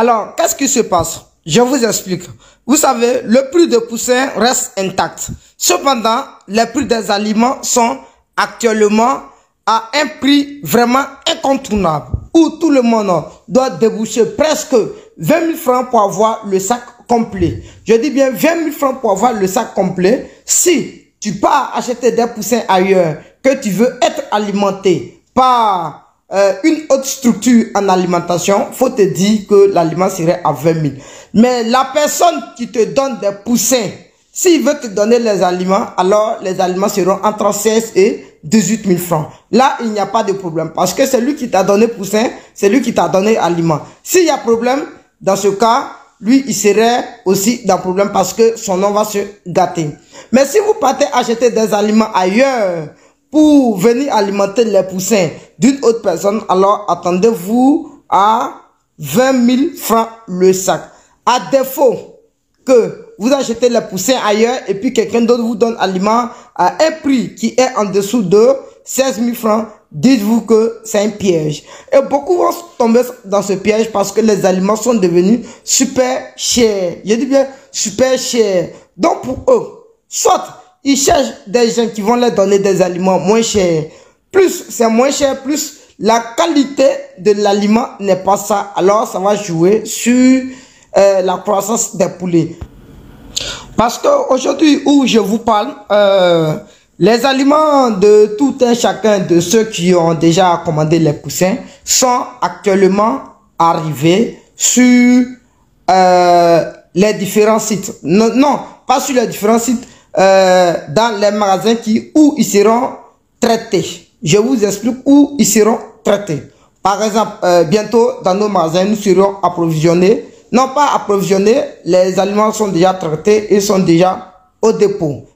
Alors, qu'est-ce qui se passe? Je vous explique. Vous savez, le prix de poussin reste intact. Cependant, les prix des aliments sont actuellement à un prix vraiment incontournable, où tout le monde doit déboucher presque 20 000 francs pour avoir le sac complet. Je dis bien 20 000 francs pour avoir le sac complet. Si tu pars acheter des poussins ailleurs, que tu veux être alimenté par une autre structure en alimentation, faut te dire que l'aliment serait à 20 000. Mais la personne qui te donne des poussins, s'il veut te donner les aliments, alors les aliments seront entre 16 et 18 000 francs. Là, il n'y a pas de problème parce que c'est lui qui t'a donné poussin, c'est lui qui t'a donné aliment. S'il y a problème, dans ce cas, lui, il serait aussi dans le problème parce que son nom va se gâter. Mais si vous partez acheter des aliments ailleurs pour venir alimenter les poussins d'une autre personne, alors attendez-vous à 20 000 francs le sac. À défaut que vous achetez les poussins ailleurs et puis quelqu'un d'autre vous donne aliment à un prix qui est en dessous de 16 000 francs, dites-vous que c'est un piège. Et beaucoup vont tomber dans ce piège parce que les aliments sont devenus super chers. Je dis bien super chers. Donc pour eux, soit ils cherchent des gens qui vont leur donner des aliments moins chers. Plus c'est moins cher, plus la qualité de l'aliment n'est pas ça. Alors ça va jouer sur la croissance des poulets. Parce qu'aujourd'hui où je vous parle, les aliments de tout un chacun de ceux qui ont déjà commandé les poussins sont actuellement arrivés sur les différents sites. Non, pas sur les différents sites, dans les magasins où ils seront traités. Je vous explique où ils seront traités. Par exemple, bientôt dans nos magasins, nous serons approvisionnés. Non pas approvisionnés, les aliments sont déjà traités et sont déjà au dépôt.